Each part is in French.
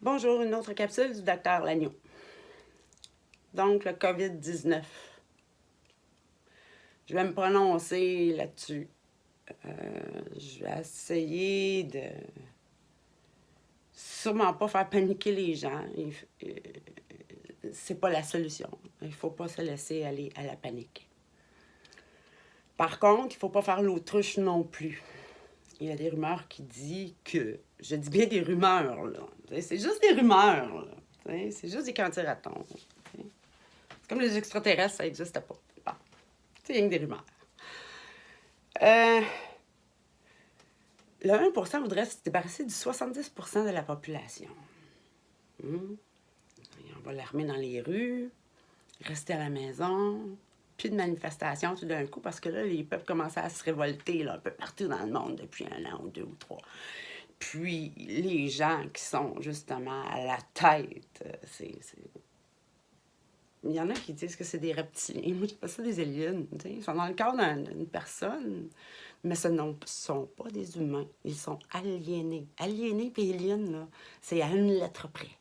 Bonjour, une autre capsule du docteur Lagneau. Donc, le COVID-19. Je vais me prononcer là-dessus. Je vais essayer de sûrement pas faire paniquer les gens. C'est pas la solution. Il faut pas se laisser aller à la panique. Par contre, il faut pas faire l'autruche non plus. Il y a des rumeurs qui disent que... Je dis bien des rumeurs, là. C'est juste des rumeurs, là. C'est juste des candidatons. C'est comme les extraterrestres, ça n'existe pas. Bon. C'est rien que des rumeurs. Le 1% voudrait se débarrasser du 70% de la population. On va l'armer dans les rues, rester à la maison, plus de manifestations tout d'un coup, parce que là, les peuples commencent à se révolter là, un peu partout dans le monde depuis 1 an ou 2 ou 3. Puis les gens qui sont justement à la tête, il y en a qui disent que c'est des reptiliens. Moi, je pas ça des aliens. Ils sont dans le corps d'une personne, mais ce ne sont pas des humains. Ils sont aliénés. Aliénés et aliens, là, c'est à une lettre près.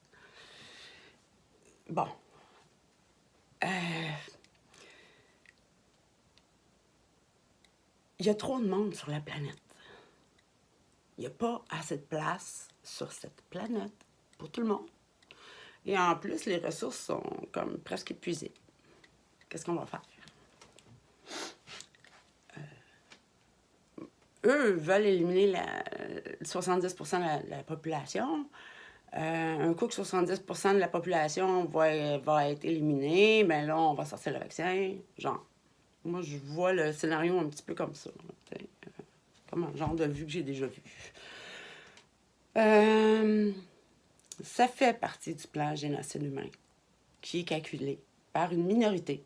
Bon. Il y a trop de monde sur la planète. Il n'y a pas assez de place sur cette planète pour tout le monde. Et en plus, les ressources sont comme presque épuisées. Qu'est-ce qu'on va faire? Eux veulent éliminer 70% de la population. Un coup que 70% de la population va être éliminée, bien là, on va sortir le vaccin. Genre, moi, je vois le scénario un petit peu comme ça. Comme un genre de vue que j'ai déjà vu. Ça fait partie du plan génocide humain, qui est calculé par une minorité,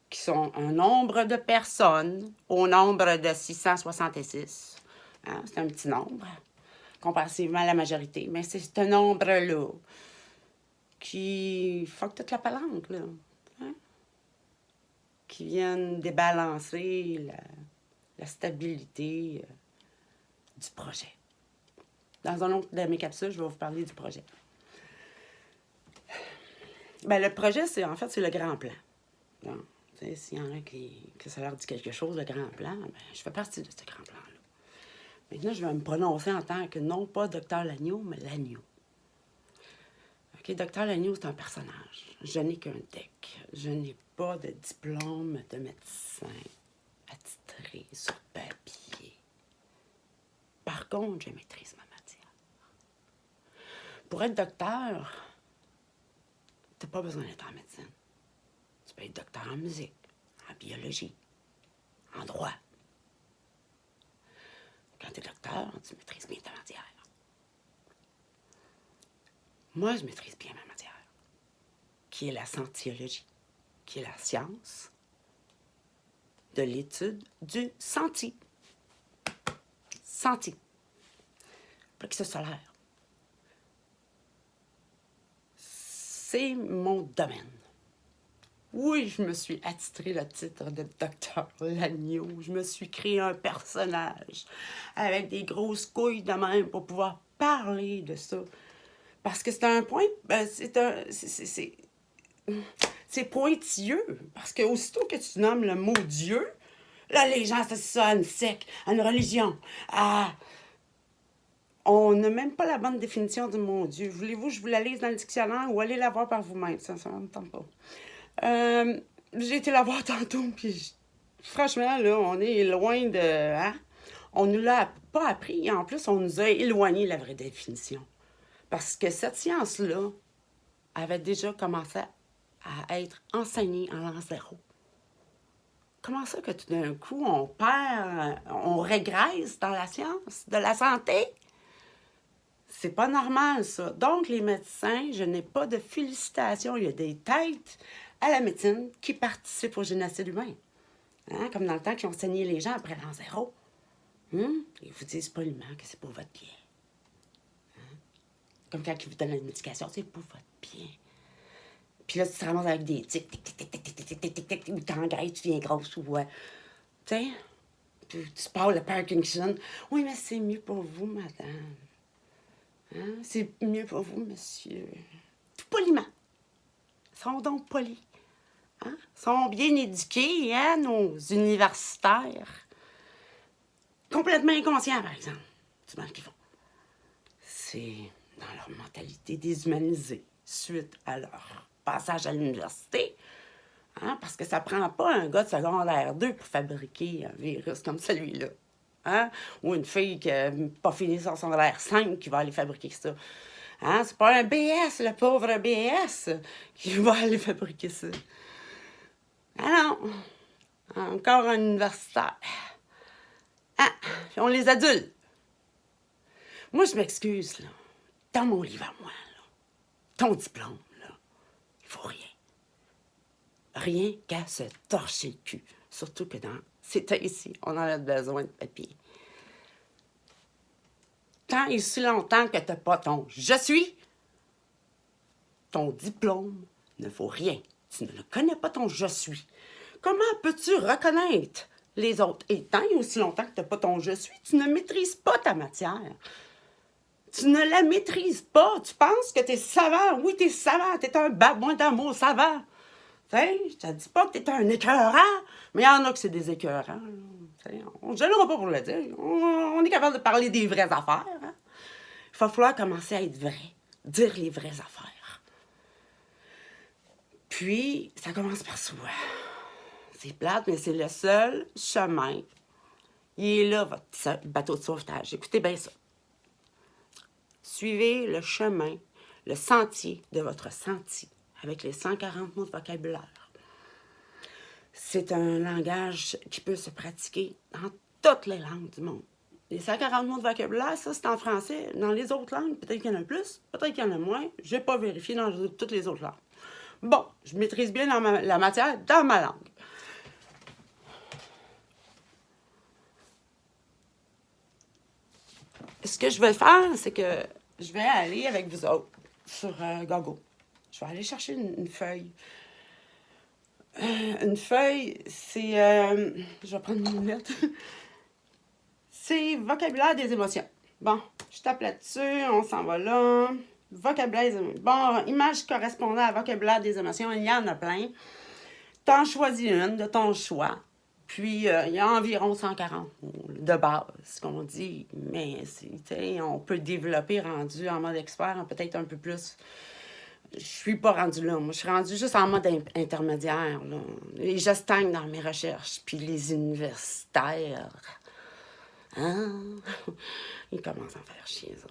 qui sont un nombre de personnes au nombre de 666. Hein, c'est un petit nombre, comparativement à la majorité, mais c'est ce nombre-là qui fuck toute la palanque, là. Hein? Qui viennent débalancer la stabilité du projet. Dans un autre de mes capsules, je vais vous parler du projet. Ben, le projet, c'est le grand plan. Donc, s'il y en a que ça leur dit quelque chose, le grand plan, ben, je fais partie de ce grand plan-là. Maintenant, je vais me prononcer en tant que non pas Docteur Lagneau, mais Lagneau. OK, Docteur Lagneau, c'est un personnage. Je n'ai qu'un deck. Je n'ai pas de diplôme de médecin attitré sur papier. Par contre, je maîtrise ma matière. Pour être docteur, tu n'as pas besoin d'être en médecine. Tu peux être docteur en musique, en biologie, en droit. Quand tu es docteur, tu maîtrises bien ta matière. Moi, je maîtrise bien ma matière, qui est la sentiologie, qui est la science de l'étude du senti. Senti. Plexus solaire. C'est mon domaine. Oui, je me suis attitré le titre de Docteur Lagneau. Je me suis créé un personnage avec des grosses couilles de même pour pouvoir parler de ça. Parce que c'est un point... c'est pointilleux. Parce que aussitôt que tu nommes le mot Dieu, là, les gens associent ça à une secte, à une religion, On n'a même pas la bonne définition du mot Dieu. Voulez-vous que je vous la lise dans le dictionnaire ou allez la voir par vous-même? Ça ne me tente pas. J'ai été la voir tantôt, puis franchement, là, on est loin de... Hein? On nous l'a pas appris. En plus, on nous a éloigné de la vraie définition. Parce que cette science-là avait déjà commencé à être enseignée en l'an 0. Comment ça que tout d'un coup, on régresse dans la science de la santé? C'est pas normal, ça. Donc, les médecins, je n'ai pas de félicitations. Il y a des têtes à la médecine qui participent au génocide humain. Hein? Comme dans le temps qu'ils ont saigné les gens après l'an 0. Ils vous disent poliment que c'est pour votre bien. Hein? Comme quand ils vous donnent la médication, c'est pour votre bien. Puis là, tu te ramasses avec des tics, ou t'engraisses, tu viens grosse, ou tu sais, tu parles de Parkinson. Oui, mais c'est mieux pour vous, madame. Hein? C'est mieux pour vous, monsieur. Tout poliment. Ils sont donc polis. Hein? Ils sont bien éduqués, hein, nos universitaires. Complètement inconscients, par exemple. Du mal qu'ils font. C'est dans leur mentalité déshumanisée suite à leur passage à l'université. Hein? Parce que ça prend pas un gars de secondaire 2 pour fabriquer un virus comme celui-là. Hein? Ou une fille qui n'a pas fini son secondaire 5 qui va aller fabriquer ça. Hein? C'est pas un BS, le pauvre BS, qui va aller fabriquer ça. Ah non! Encore un universitaire. Ah! Puis on les adultes. Moi, je m'excuse, là. Dans mon livre à moi, là, ton diplôme, là, il faut rien. Rien qu'à se torcher le cul. Surtout que dans ces temps-ci, on en a besoin de papier. Tant et si longtemps que tu n'as pas ton « je suis », ton diplôme ne vaut rien. Tu ne connais pas ton « je suis ». Comment peux-tu reconnaître les autres? Et tant et aussi longtemps que tu n'as pas ton « je suis », tu ne maîtrises pas ta matière. Tu ne la maîtrises pas. Tu penses que tu es savant. Oui, tu es savant. Tu es un babouin d'amour savant. Tu sais, je te dis pas que tu es un écœurant, mais il y en a que c'est des écœurants. On ne gênera pas pour le dire. On est capable de parler des vraies affaires. Hein? Il va falloir commencer à être vrai, dire les vraies affaires. Puis, ça commence par soi. C'est plate, mais c'est le seul chemin. Il est là, votre bateau de sauvetage. Écoutez bien ça. Suivez le chemin, le sentier de votre sentier, avec les 140 mots de vocabulaire. C'est un langage qui peut se pratiquer dans toutes les langues du monde. Les 140 mots de vocabulaire, ça, c'est en français. Dans les autres langues, peut-être qu'il y en a plus, peut-être qu'il y en a moins. Je n'ai pas vérifié dans toutes les autres langues. Bon, je maîtrise bien la matière dans ma langue. Ce que je vais faire, c'est que je vais aller avec vous autres sur Google. Je vais aller chercher une feuille. Une feuille, c'est... je vais prendre une lunette. C'est vocabulaire des émotions. Bon, je tape là-dessus, on s'en va là. Vocabulaire des émotions. Bon, image correspondant à vocabulaire des émotions, il y en a plein. T'en choisis une de ton choix. Puis, il y a environ 140 mots de base, qu'on dit. Mais, on peut développer rendu en mode expert, peut-être un peu plus. Je suis pas rendue là. Moi, je suis rendue juste en mode intermédiaire. Là. Et je stagne dans mes recherches. Puis les universitaires, hein? Ils commencent à me faire chier, ça.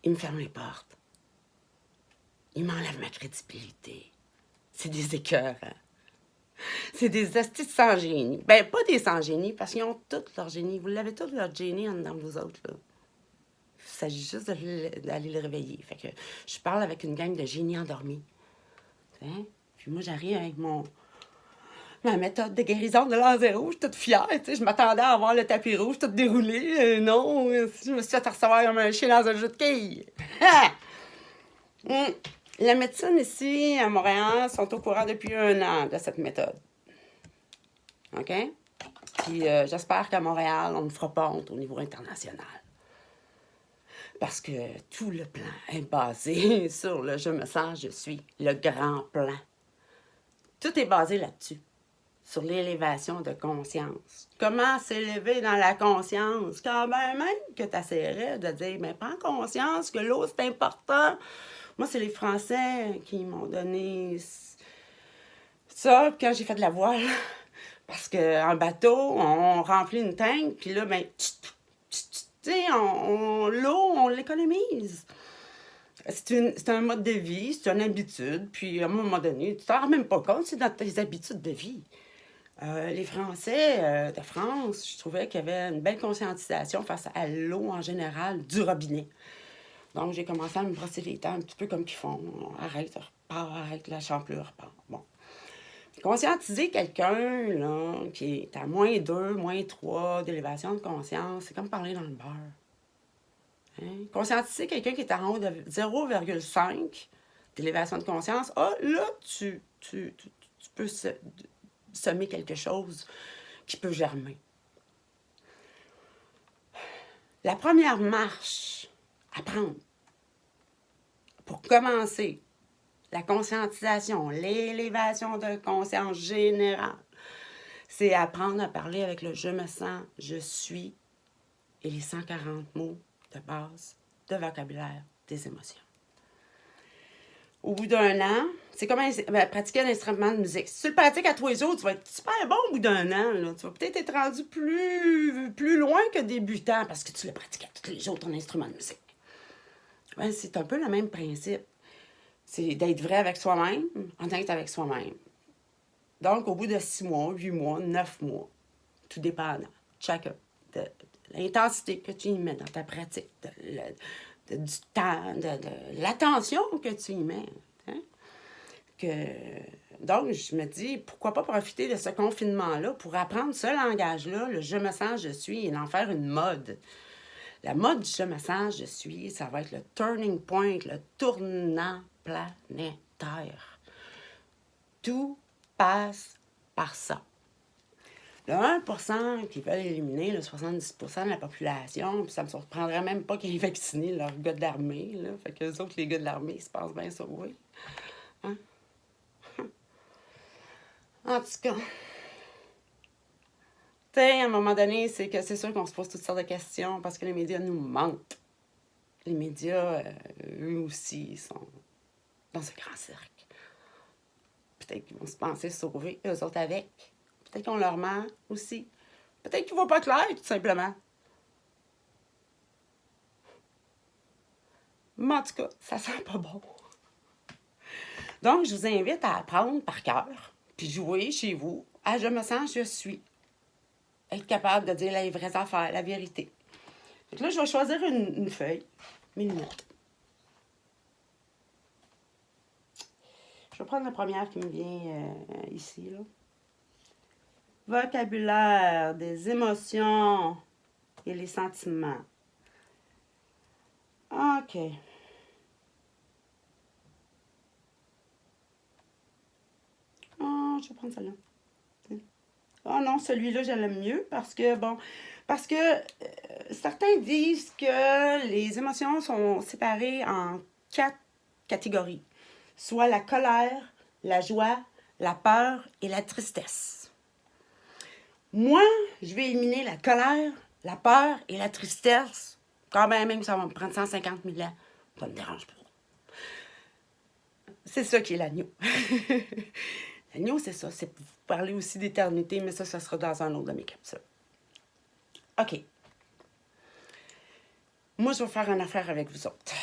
Ils me ferment les portes. Ils m'enlèvent ma crédibilité. C'est des écœurs, hein? C'est des astuces sans génie. Ben, pas des sans génie, parce qu'ils ont tout leur génie. Vous l'avez tout leur génie en dedans de vous autres, là. Il s'agit juste d'aller le réveiller. Fait que je parle avec une gang de génies endormis. Hein? Puis moi, j'arrive avec ma méthode de guérison de l'an zéro. Je suis toute fière. Je m'attendais à avoir le tapis rouge tout déroulé. Non, je me suis fait recevoir comme un chien dans un jeu de quilles. La médecine ici, à Montréal, sont au courant depuis 1 an de cette méthode. OK? Puis j'espère qu'à Montréal, on ne fera pas honte au niveau international. Parce que tout le plan est basé sur le « je me sens, je suis », le grand plan. Tout est basé là-dessus, sur l'élévation de conscience. Comment s'élever dans la conscience? Quand même que tu essaierais de dire « mais prends conscience que l'eau, c'est important ». Moi, c'est les Français qui m'ont donné ça quand j'ai fait de la voile. Parce qu'en bateau, on remplit une tank, puis là, ben, tu sais, l'eau, on l'économise. C'est un mode de vie, c'est une habitude, puis à un moment donné, tu t'en rends même pas compte, c'est dans tes habitudes de vie. Les Français de France, je trouvais qu'il y avait une belle conscientisation face à l'eau en général du robinet. Donc, j'ai commencé à me brosser les dents un petit peu comme qu'ils font. Arrête, repars, arrête, la champlure, repars. Bon. Conscientiser quelqu'un là, qui est à -2, -3 d'élévation de conscience, c'est comme parler dans le beurre. Hein? Conscientiser quelqu'un qui est en haut de 0,5 d'élévation de conscience, là, tu peux semer quelque chose qui peut germer. La première marche à prendre pour commencer la conscientisation, l'élévation de conscience générale, c'est apprendre à parler avec le « je me sens »,« je suis » et les 140 mots de base de vocabulaire des émotions. Au bout d'un an, c'est comme pratiquer un instrument de musique. Si tu le pratiques à tous les jours, tu vas être super bon au bout d'un an. Là. Tu vas peut-être être rendu plus loin que débutant parce que tu le pratiques à tous les jours, ton instrument de musique. Ben, c'est un peu le même principe. C'est d'être vrai avec soi-même, honnête avec soi-même. Donc, au bout de 6 mois, 8 mois, 9 mois, tout dépendant, chacun, de l'intensité que tu y mets dans ta pratique, du temps, de l'attention que tu y mets. Hein? Donc, je me dis, pourquoi pas profiter de ce confinement-là pour apprendre ce langage-là, le « je me sens, je suis », et en faire une mode. La mode du « je me sens, je suis », ça va être le turning point, le tournant planétaire. Tout passe par ça. Le 1% qui veulent éliminer le 70% de la population, puis ça me surprendrait même pas qu'ils aient vacciné leurs gars de l'armée, là. Fait que les autres, les gars de l'armée, ils se passent bien sauvés. Hein? En tout cas, tu sais, à un moment donné, c'est sûr qu'on se pose toutes sortes de questions parce que les médias nous mentent. Les médias, eux aussi, sont dans ce grand cercle. Peut-être qu'ils vont se penser sauver, eux autres avec. Peut-être qu'on leur ment aussi. Peut-être qu'ils ne voient pas clair, tout simplement. Mais en tout cas, ça sent pas bon. Donc, je vous invite à apprendre par cœur, puis jouer chez vous à « je me sens, je suis ». Être capable de dire les vraies affaires, la vérité. Donc là, je vais choisir une feuille, mes lunettes. Je vais prendre la première qui me vient ici, là. Vocabulaire des émotions et les sentiments. OK. Oh, je vais prendre celle-là. Oh non, celui-là, je l'aime mieux parce que certains disent que les émotions sont séparées en 4 catégories. Soit la colère, la joie, la peur et la tristesse. Moi, je vais éliminer la colère, la peur et la tristesse. Quand même ça va me prendre 150 000 ans. Ça me dérange pas. C'est ça qui est l'agneau. L'agneau, c'est ça. C'est pour parler aussi d'éternité, mais ça sera dans un autre de mes capsules. OK. Moi, je vais faire une affaire avec vous autres.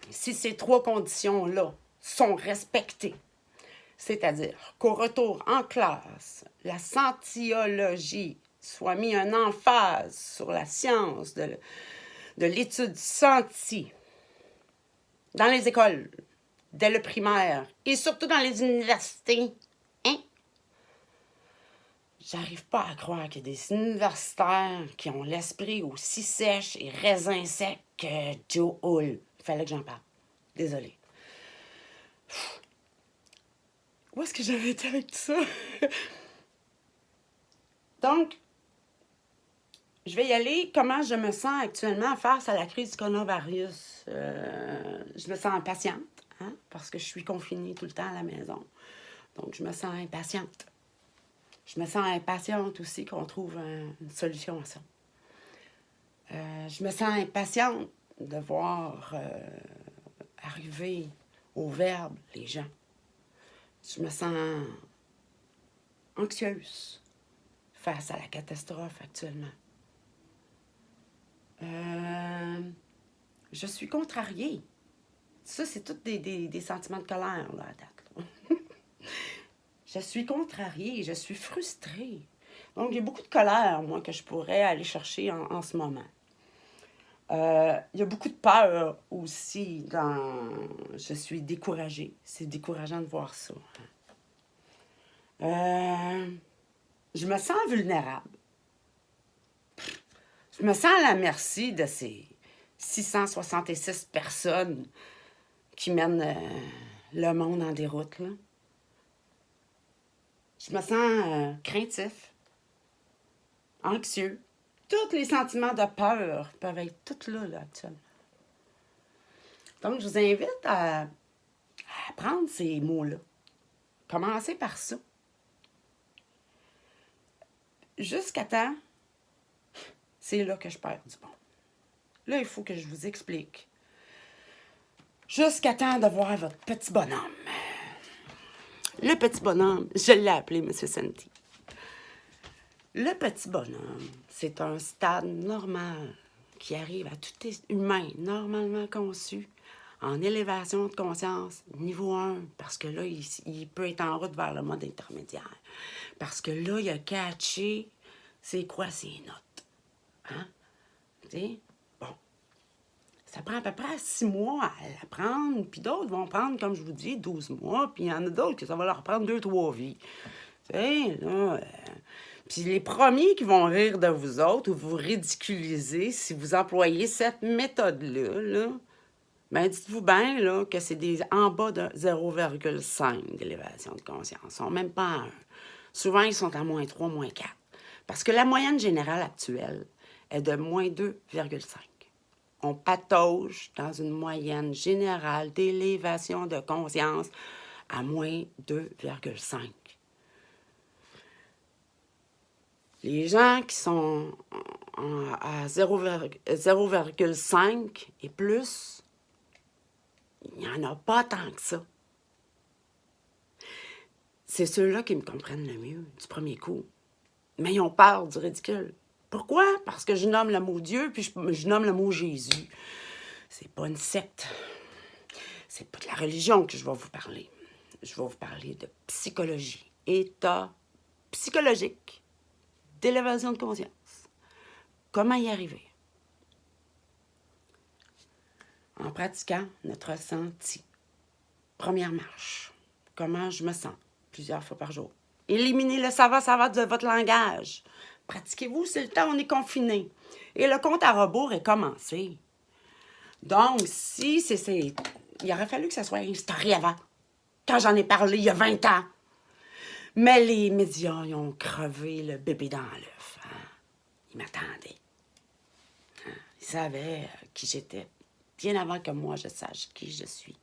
Si ces 3 conditions-là sont respectées, c'est-à-dire qu'au retour en classe, la sentiologie soit mis en emphase sur la science de l'étude senti dans les écoles, dès le primaire et surtout dans les universités. Hein? J'arrive pas à croire qu'il y a des universitaires qui ont l'esprit aussi sèche et raisin sec que Joe Hull. Il fallait que j'en parle. Désolée. Où est-ce que j'avais été avec tout ça? Donc, je vais y aller. Comment je me sens actuellement face à la crise du coronavirus? Je me sens impatiente, hein, parce que je suis confinée tout le temps à la maison. Donc, je me sens impatiente. Je me sens impatiente aussi qu'on trouve une solution à ça. Je me sens impatiente de voir arriver au verbe les gens. Je me sens anxieuse face à la catastrophe actuellement. Je suis contrariée. Ça, c'est tous des sentiments de colère, là, à date. Là. Je suis contrariée, je suis frustrée. Donc, il y a beaucoup de colère, moi, que je pourrais aller chercher en ce moment. Il y a beaucoup de peur aussi je suis découragée. C'est décourageant de voir ça. Je me sens vulnérable. Je me sens à la merci de ces 666 personnes qui mènent le monde en déroute, là. Je me sens craintif, anxieux, tous les sentiments de peur peuvent être tous là actuellement. Donc, je vous invite à apprendre ces mots-là. Commencez par ça. Jusqu'à temps, c'est là que je perds du bon. Là, il faut que je vous explique. Jusqu'à temps de voir votre petit bonhomme. Le petit bonhomme, je l'ai appelé M. Senti. Le petit bonhomme, c'est un stade normal qui arrive à tout humain normalement conçu en élévation de conscience niveau 1, parce que là, il peut être en route vers le mode intermédiaire. Parce que là, il a catché c'est quoi ces notes. Hein? Tu sais? Bon. Ça prend à peu près 6 mois à l'apprendre, puis d'autres vont prendre, comme je vous dis, 12 mois, puis il y en a d'autres que ça va leur prendre 2-3 vies. Tu sais, là... Puis les premiers qui vont rire de vous autres ou vous ridiculiser si vous employez cette méthode-là, là, ben dites-vous bien là, que c'est en bas de 0,5 d'élévation de conscience. Ils ne sont même pas à 1. Souvent, ils sont à moins 3, moins 4. Parce que la moyenne générale actuelle est de moins 2,5. On patauge dans une moyenne générale d'élévation de conscience à moins 2,5. Les gens qui sont à 0,5 et plus, il n'y en a pas tant que ça. C'est ceux-là qui me comprennent le mieux du premier coup. Mais ils ont peur du ridicule. Pourquoi? Parce que je nomme le mot Dieu, puis je nomme le mot Jésus. C'est pas une secte. C'est pas de la religion que je vais vous parler. Je vais vous parler de psychologie. État psychologique d'élévation de conscience. Comment y arriver? En pratiquant notre ressenti. Première marche. Comment je me sens? Plusieurs fois par jour. Éliminez le ça va de votre langage. Pratiquez-vous, c'est le temps, on est confiné. Et le compte à rebours est commencé. Donc, si c'est... Il aurait fallu que ça soit instauré avant. Quand j'en ai parlé il y a 20 ans. Mais les médias, ils ont crevé le bébé dans l'œuf. Hein? Ils m'attendaient. Hein? Ils savaient qui j'étais. Bien avant que moi, je sache qui je suis.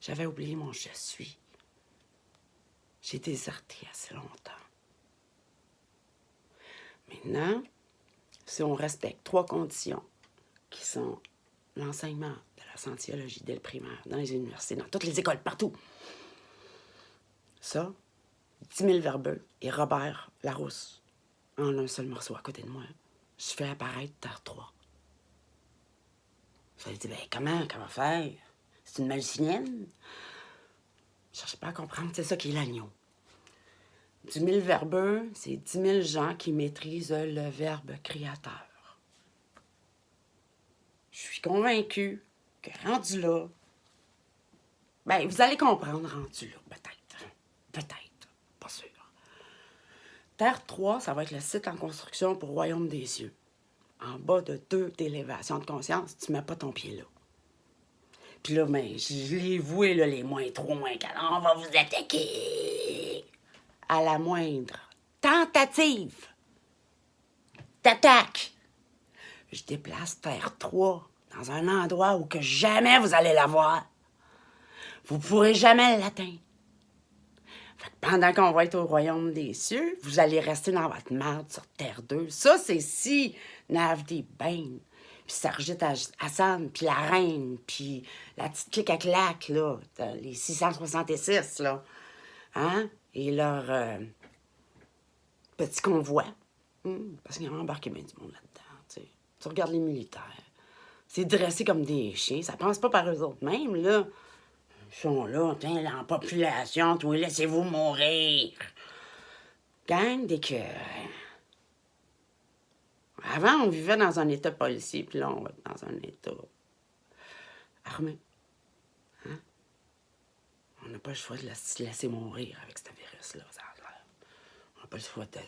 J'avais oublié mon « je suis ». J'ai déserté assez longtemps. Maintenant, si on respecte 3 conditions qui sont l'enseignement de la scientologie dès le primaire, dans les universités, dans toutes les écoles, partout. Ça, 10 000 verbeux et Robert Larousse, en un seul morceau à côté de moi, je fais apparaître Terre 3. Vous allez dire, ben comment faire? C'est une magicienne? Je cherche pas à comprendre, c'est ça qui est l'agneau. 10 000 verbeux, c'est 10 000 gens qui maîtrisent le verbe créateur. Je suis convaincue que rendu là, ben vous allez comprendre rendu là, peut-être. Peut-être, pas sûr. Terre 3, ça va être le site en construction pour Royaume des cieux. En bas de 2 d'élévation de conscience, tu mets pas ton pied là. Puis là, ben, je l'ai voué, là, les moins 3, moins 4. On va vous attaquer. À la moindre tentative d'attaque, je déplace Terre 3 dans un endroit où que jamais vous allez la voir. Vous ne pourrez jamais l'atteindre. Fait que pendant qu'on va être au royaume des cieux, vous allez rester dans votre marde sur Terre 2. Ça, c'est si Navdi Bain, puis Sargit Hassan, puis la reine, puis la petite clique à claque, là, les 666, là. Hein? Et leur petit convoi. Parce qu'ils ont embarqué bien du monde là-dedans. T'sais. Tu regardes les militaires. C'est dressé comme des chiens. Ça passe pas par eux autres mêmes, là. Ils sont là, en population, toi, laissez-vous mourir. Gang d'écœurs. Avant, on vivait dans un état policier, puis là, on va dans un état armé. Hein? On n'a pas le choix de se laisser mourir avec ce virus-là, ça a l'air. On n'a pas le choix de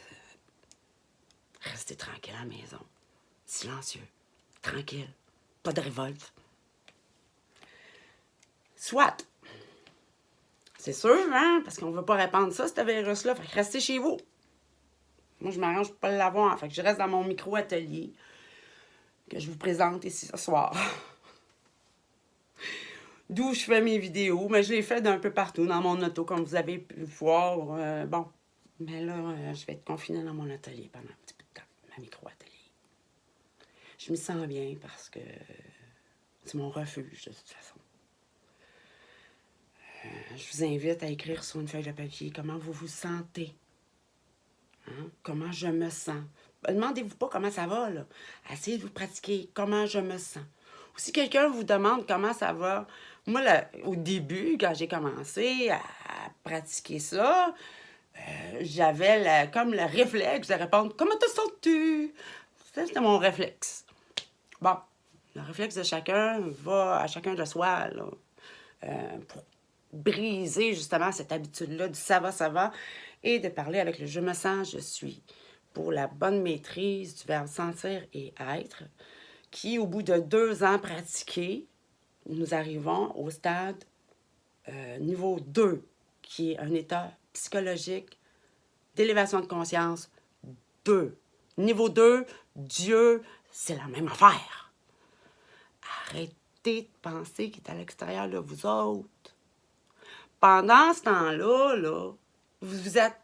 rester tranquille à la maison. Silencieux. Tranquille. Pas de révolte. Soit. C'est sûr, hein? Parce qu'on ne veut pas répandre ça, ce virus-là. Fait que restez chez vous. Moi, je m'arrange pour pas l'avoir. Fait que je reste dans mon micro-atelier que je vous présente ici ce soir. D'où je fais mes vidéos, mais je les fais d'un peu partout, dans mon auto, comme vous avez pu voir. Bon, mais là, je vais être confinée dans mon atelier pendant un petit peu de temps, ma micro-atelier. Je me sens bien parce que c'est mon refuge, de toute façon. Je vous invite à écrire sur une feuille de papier comment vous vous sentez. Hein? Comment je me sens. Demandez-vous pas comment ça va, là. Essayez de vous pratiquer comment je me sens. Ou si quelqu'un vous demande comment ça va, moi, là, au début, quand j'ai commencé à pratiquer ça, j'avais comme le réflexe de répondre « Comment te sens-tu? » C'était mon réflexe. Bon, le réflexe de chacun va à chacun de soi, là, pour briser justement cette habitude-là du ça va, et de parler avec le je me sens, je suis, pour la bonne maîtrise du verbe sentir et être, qui, au bout de 2 ans pratiqués, nous arrivons au stade niveau 2, qui est un état psychologique d'élévation de conscience 2. Niveau 2, Dieu, c'est la même affaire. Arrêtez de penser qu'il est à l'extérieur de vous autres. Pendant ce temps-là, là, vous êtes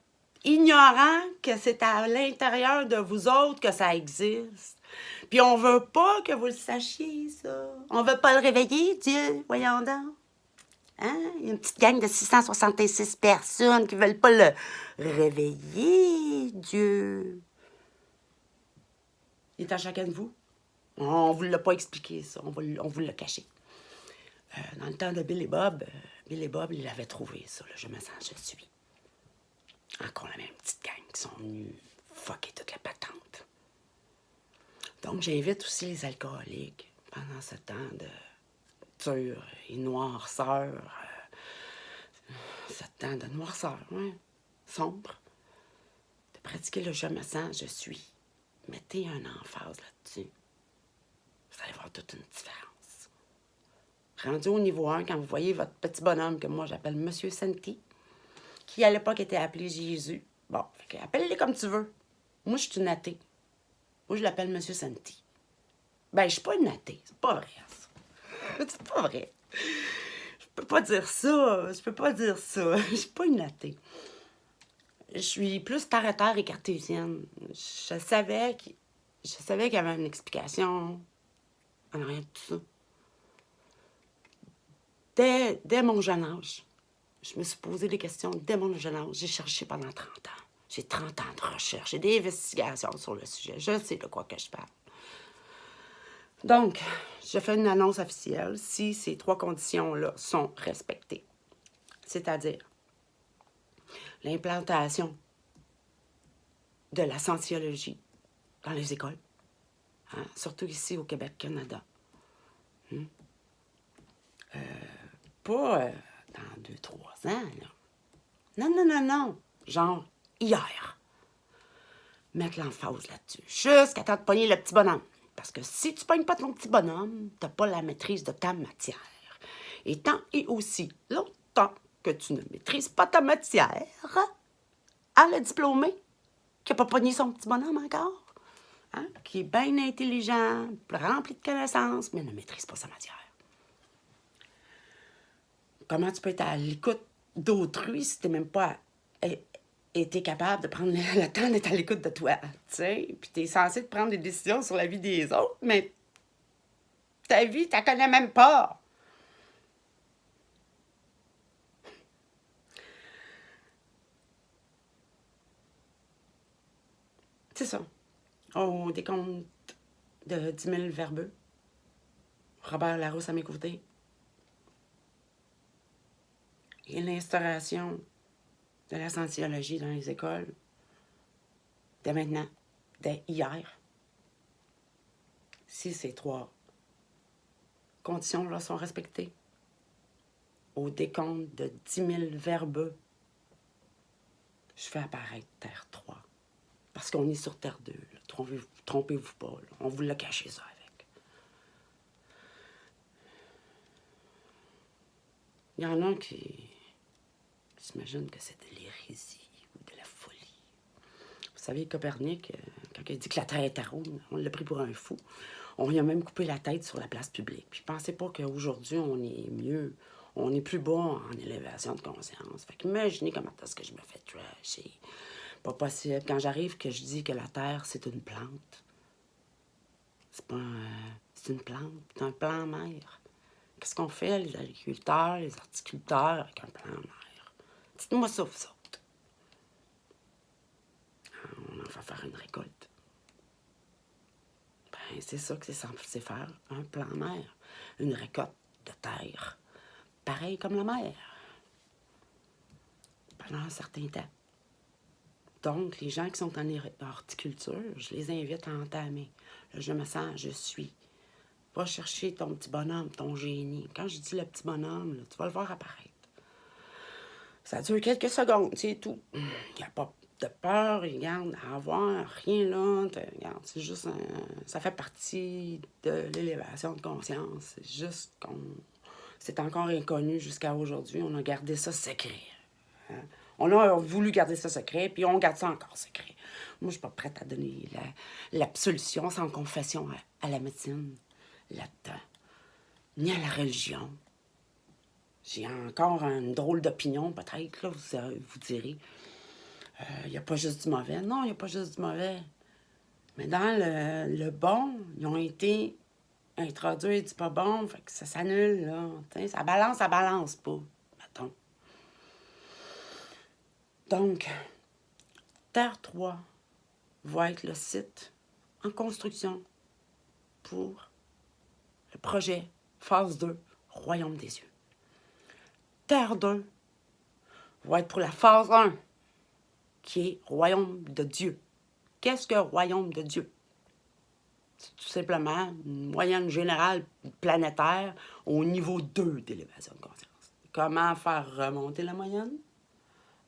ignorant que c'est à l'intérieur de vous autres que ça existe. Puis on veut pas que vous le sachiez, ça. On veut pas le réveiller, Dieu, voyons donc. Hein? Il y a une petite gang de 666 personnes qui veulent pas le réveiller, Dieu. Il est à chacun de vous. On vous l'a pas expliqué, ça. On vous l'a caché. Dans le temps de Bill et Bob, il avait trouvé ça, là, je me sens, je suis. Encore la même petite gang qui sont venus fucker toute la patente. Donc, j'invite aussi les alcooliques pendant ce temps de dure et noirceur. Ce temps de noirceur, ouais, sombre. De pratiquer le je me sens, je suis. Mettez un emphase là-dessus. Vous allez voir toute une différence. Rendu au niveau 1, quand vous voyez votre petit bonhomme que moi j'appelle Monsieur Santi, qui à l'époque était appelé Jésus. Bon, appelle-les comme tu veux. Moi, je suis une athée. Moi, je l'appelle Monsieur Santi. Ben, je suis pas une athée. C'est pas vrai, ça. C'est pas vrai. Je peux pas dire ça. Je peux pas dire ça. Je suis pas une athée. Je suis plus terre à terre et cartésienne. Je savais qu'il y avait une explication en arrière de tout ça. Dès mon jeune âge, je me suis posé des questions dès mon jeune âge. J'ai cherché pendant 30 ans. J'ai 30 ans de recherche et d'investigation sur le sujet. Je sais de quoi que je parle. Donc, je fais une annonce officielle si ces 3 conditions-là sont respectées. C'est-à-dire l'implantation de la scientologie dans les écoles, hein, surtout ici au Québec, Canada. Pas dans 2-3 ans, là. Non. Genre, hier. Mettre l'emphase là-dessus. Jusqu'à temps de pogner le petit bonhomme. Parce que si tu pognes pas ton petit bonhomme, t'as pas la maîtrise de ta matière. Et tant et aussi longtemps que tu ne maîtrises pas ta matière, le diplômé qui n'a pas pogné son petit bonhomme encore, hein, qui est bien intelligent, rempli de connaissances, mais ne maîtrise pas sa matière. Comment tu peux être à l'écoute d'autrui si tu n'es même pas été capable de prendre le temps d'être à l'écoute de toi, tu sais? Puis tu es censé te prendre des décisions sur la vie des autres, mais ta vie, tu la connais même pas. C'est ça. Au décompte de 10 000 verbeux. Robert Larousse à mes côtés. Et l'instauration de la scientologie dans les écoles, dès maintenant, dès hier. Si ces 3 conditions-là sont respectées, au décompte de 10 000 verbeux, je fais apparaître Terre 3. Parce qu'on est sur Terre 2. Là. Trompez-vous pas. Là. On vous l'a caché ça avec. Il y en a qui s'imaginent que c'est de l'hérésie ou de la folie. Vous savez, Copernic, quand il a dit que la Terre était ronde, on l'a pris pour un fou. On lui a même coupé la tête sur la place publique. Puis pensez pas qu'aujourd'hui, on est mieux, on est plus bas en élévation de conscience. Fait qu'imaginez comment est-ce que je me fais trasher. Pas possible. Quand j'arrive que je dis que la Terre, c'est une plante, c'est pas c'est une plante, c'est un plan mer. Qu'est-ce qu'on fait, les agriculteurs, les horticulteurs, avec un plan mer? Dites-moi ça, vous autres. On en va faire une récolte. Ben, c'est ça que c'est censé faire, un plan mer. Une récolte de terre. Pareil comme la mer. Pendant un certain temps. Donc, les gens qui sont en horticulture, je les invite à entamer. Là, je me sens, je suis. Va chercher ton petit bonhomme, ton génie. Quand je dis le petit bonhomme, là, tu vas le voir apparaître. Ça dure quelques secondes, c'est tout. Il n'y a pas de peur, regarde, à avoir, rien là. Regarde, c'est juste ça fait partie de l'élévation de conscience. C'est juste qu'on... C'est encore inconnu jusqu'à aujourd'hui. On a gardé ça secret. Hein? On a voulu garder ça secret, puis on garde ça encore secret. Moi, je suis pas prête à donner l'absolution sans confession à la médecine là-dedans, ni à la religion. J'ai encore une drôle d'opinion, peut-être, là, vous direz. Il n'y a pas juste du mauvais. Non, il n'y a pas juste du mauvais. Mais dans le bon, ils ont été introduits du pas bon, fait que ça s'annule, là. T'sais, ça balance pas, mettons. Donc, Terre 3 va être le site en construction pour le projet phase 2, Royaume des yeux. Terre 2 va être pour la phase 1, qui est Royaume de Dieu. Qu'est-ce que Royaume de Dieu? C'est tout simplement une moyenne générale planétaire au niveau 2 d'élévation de conscience. Comment faire remonter la moyenne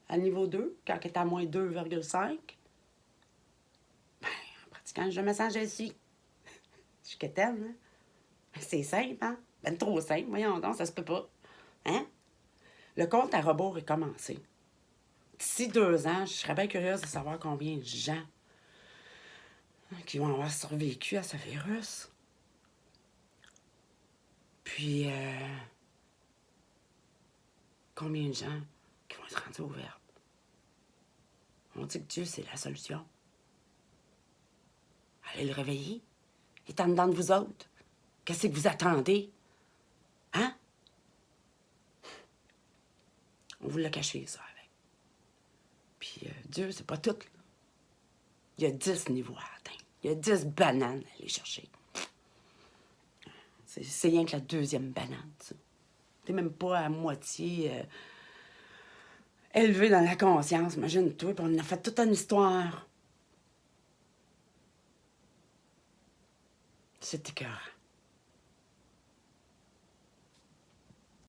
à niveau 2, quand elle est à moins 2,5? Ben, en pratiquant je me sens je suis. Je suis quétaine, hein? C'est simple, hein? Ben trop simple, voyons donc, ça se peut pas. Hein? Le compte à rebours est commencé. D'ici 2 ans, je serais bien curieuse de savoir combien de gens qui vont avoir survécu à ce virus. Puis, combien de gens qui vont être rendus au verbe. On dit que Dieu, c'est la solution. Allez le réveiller. Il est en dedans de vous autres. Qu'est-ce que vous attendez? Hein? On vous l'a caché, ça, avec. Puis, Dieu, c'est pas tout, là. Il y a 10 niveaux à atteindre. Il y a 10 bananes à aller chercher. C'est rien que la deuxième banane, ça. T'es même pas à moitié élevé dans la conscience, imagine-toi, puis on a fait toute une histoire. C'est écœurant.